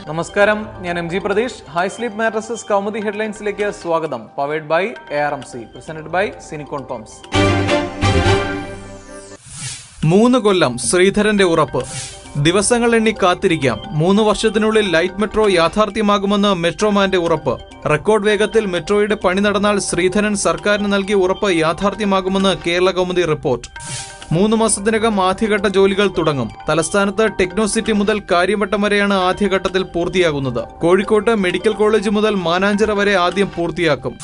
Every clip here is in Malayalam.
നമസ്കാരം, ഞാൻ M G Pratheesh. High sleep mattresses Kaumudi ഹെഡ്ലൈൻസിലേക്ക് സ്വാഗതം. Powered by ARMC, presented by സിനിക്കോൺ പംപ്സ്. 3 കൊല്ലം ശ്രീധരന്റെ ഉറപ്പ്. ദിവസങ്ങൾ എണ്ണി കാത്തിരിക്കാം. 3 വർഷത്തിനുള്ളിൽ ലൈറ്റ് മെട്രോ യാഥാർത്ഥ്യമാകുമെന്ന് മെട്രോമാന്റെ ഉറപ്പ്. റെക്കോർഡ് വേഗത്തിൽ മെട്രോയുടെ പണി നടന്നാൽ ശ്രീധരൻ സർക്കാരിന് നൽകിയ ഉറപ്പ് യാഥാർത്ഥ്യമാകുമെന്ന് കേരള കൗമുദി റിപ്പോർട്ട്. 3 മാസത്തിനകം ആദ്യഘട്ട ജോലികൾ തുടങ്ങും. തലസ്ഥാനത്ത് ടെക്നോസിറ്റി മുതൽ കാര്യവട്ടം വരെയാണ് ആദ്യഘട്ടത്തിൽ പൂർത്തിയാകുന്നത്. കോഴിക്കോട്ട് മെഡിക്കൽ കോളേജ് മുതൽ മാനാഞ്ചിറ വരെ ആദ്യം പൂർത്തിയാക്കും.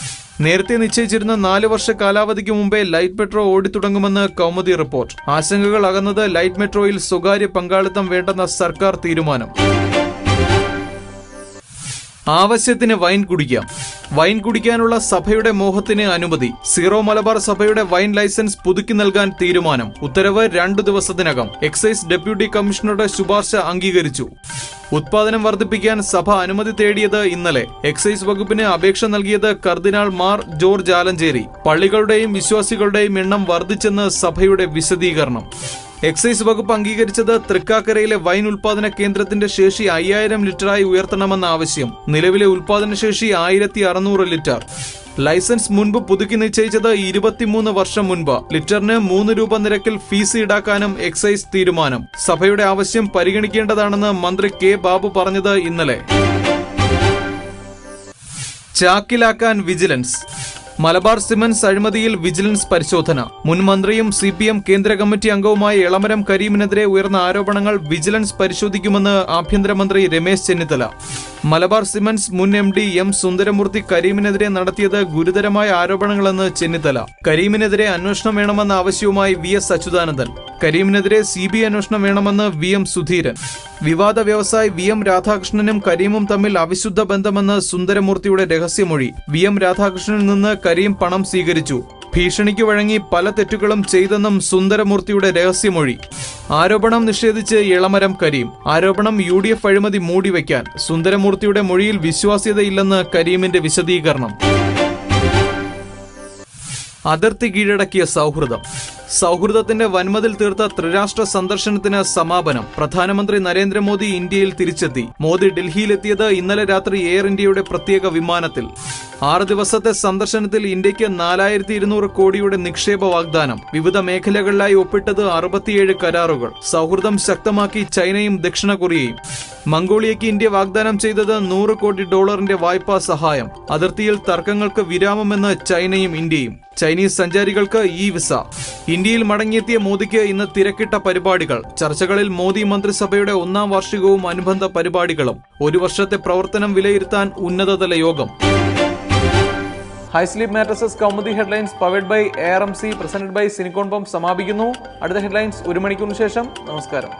നേരത്തെ നിശ്ചയിച്ചിരുന്ന 4 വർഷ കാലാവധിക്ക് മുമ്പേ ലൈറ്റ് മെട്രോ ഓടിത്തുടങ്ങുമെന്ന് കൗമുദി റിപ്പോർട്ട്. ആശങ്കകൾ അകന്നത് ലൈറ്റ് മെട്രോയിൽ സ്വകാര്യ പങ്കാളിത്തം വേണ്ടെന്ന സർക്കാർ തീരുമാനം. ആവശ്യത്തിന് വൈൻ കുടിക്കാം. വൈൻ കുടിക്കാനുള്ള സഭയുടെ മോഹത്തിന് അനുമതി. സീറോ മലബാർ സഭയുടെ വൈൻ ലൈസൻസ് പുതുക്കി നൽകാൻ തീരുമാനം. ഉത്തരവ് 2 ദിവസത്തിനകം. എക്സൈസ് ഡെപ്യൂട്ടി കമ്മീഷണറുടെ ശുപാർശ അംഗീകരിച്ചു. ഉത്പാദനം വർദ്ധിപ്പിക്കാൻ സഭ അനുമതി തേടിയത് ഇന്നലെ. എക്സൈസ് വകുപ്പിന് അപേക്ഷ നൽകിയത് കർദിനാൾ മാർ ജോർജ് ആലഞ്ചേരി. പള്ളികളുടെയും വിശ്വാസികളുടെയും എണ്ണം വർദ്ധിച്ചെന്ന് സഭയുടെ വിശദീകരണം. എക്സൈസ് വകുപ്പ് അംഗീകരിച്ചത് തൃക്കാക്കരയിലെ വൈൻ ഉൽപാദന കേന്ദ്രത്തിന്റെ ശേഷി 5000 ലിറ്ററായി ഉയർത്തണമെന്ന ആവശ്യം. നിലവിലെ ഉൽപാദന ശേഷി 1600 ലിറ്റർ. ലൈസൻസ് മുൻപ് പുതുക്കി നിശ്ചയിച്ചത് 23 വർഷം മുൻപ്. ലിറ്ററിന് 3 രൂപ നിരക്കിൽ ഫീസ് ഈടാക്കാനും എക്സൈസ് തീരുമാനം. സഭയുടെ ആവശ്യം പരിഗണിക്കേണ്ടതാണെന്ന് മന്ത്രി കെ ബാബു പറഞ്ഞത് ഇന്നലെ. ചാക്കിലാക്കാൻ വിജിലൻസ്. മലബാർ സിമന്റ്സ് അഴിമതിയിൽ വിജിലൻസ് പരിശോധന. മുൻ മന്ത്രിയും CPM കേന്ദ്ര കമ്മിറ്റി അംഗവുമായ എളമരം കരീമിനെതിരെ ഉയർന്ന ആരോപണങ്ങൾ വിജിലൻസ് പരിശോധിക്കുമെന്ന് ആഭ്യന്തരമന്ത്രി രമേശ് ചെന്നിത്തല. മലബാർ സിമന്റ്സ് മുൻ MD M സുന്ദരമൂർത്തി കരീമിനെതിരെ നടത്തിയത് ഗുരുതരമായ ആരോപണങ്ങളെന്ന് ചെന്നിത്തല. കരീമിനെതിരെ അന്വേഷണം വേണമെന്ന ആവശ്യവുമായി VS അച്യുതാനന്ദൻ. കരീമിനെതിരെ CBI അന്വേഷണം വേണമെന്ന് VM സുധീരൻ. വിവാദ വ്യവസായി VM രാധാകൃഷ്ണനും കരീമും തമ്മിൽ അവിശുദ്ധ ബന്ധമെന്ന് സുന്ദരമൂർത്തിയുടെ രഹസ്യമൊഴി. VM രാധാകൃഷ്ണനിൽ നിന്ന് കരീം പണം സ്വീകരിച്ചു. ഭീഷണിക്ക് വഴങ്ങി പല തെറ്റുകളും ചെയ്തെന്നും സുന്ദരമൂർത്തിയുടെ രഹസ്യമൊഴി. ആരോപണം നിഷേധിച്ച് എളമരം കരീം. ആരോപണം UDF അഴിമതി മൂടിവെക്കാൻ. സുന്ദരമൂർത്തിയുടെ മൊഴിയിൽ വിശ്വാസ്യതയില്ലെന്ന് കരീമിന്റെ വിശദീകരണം. അതിർത്തി കീഴടക്കിയ സൗഹൃദം. സൗഹൃദത്തിന്റെ വൻമതിൽ തീർത്ത ത്രിരാഷ്ട്ര സന്ദർശനത്തിന് സമാപനം. പ്രധാനമന്ത്രി നരേന്ദ്രമോദി ഇന്ത്യയിൽ തിരിച്ചെത്തി. മോദി ഡൽഹിയിലെത്തിയത് ഇന്നലെ രാത്രി എയർ ഇന്ത്യയുടെ പ്രത്യേക വിമാനത്തിൽ. 6 ദിവസത്തെ സന്ദർശനത്തിൽ ഇന്ത്യക്ക് 4200 കോടിയുടെ നിക്ഷേപ വാഗ്ദാനം. വിവിധ മേഖലകളിലായി ഒപ്പിട്ടത് 67 കരാറുകൾ. സൗഹൃദം ശക്തമാക്കി ചൈനയും ദക്ഷിണ കൊറിയയും. മംഗോളിയയ്ക്ക് ഇന്ത്യ വാഗ്ദാനം ചെയ്തത് $100 കോടി വായ്പാ സഹായം. അതിർത്തിയിൽ തർക്കങ്ങൾക്ക് വിരാമമെന്ന് ചൈനയും ഇന്ത്യയും. ചൈനീസ് സഞ്ചാരികൾക്ക് വിസ. ഇന്ത്യയിൽ മടങ്ങിയെത്തിയ മോദിക്ക് ഇന്ന് തിരക്കിട്ട പരിപാടികൾ. ചർച്ചകളിൽ മോദി മന്ത്രിസഭയുടെ 1ാം വാർഷികവും അനുബന്ധ പരിപാടികളും. 1 വർഷത്തെ പ്രവർത്തനം വിലയിരുത്താൻ ഉന്നതതല യോഗം. High sleep mattresses Kaumudi headlines powered by ARMC, presented by സിനിക്കോൺ പംപ്സ് സമാപിക്കുന്നു. അടുത്ത ഹെഡ്ലൈൻസ് 1 മണിക്കൂറിന് ശേഷം. നമസ്കാരം.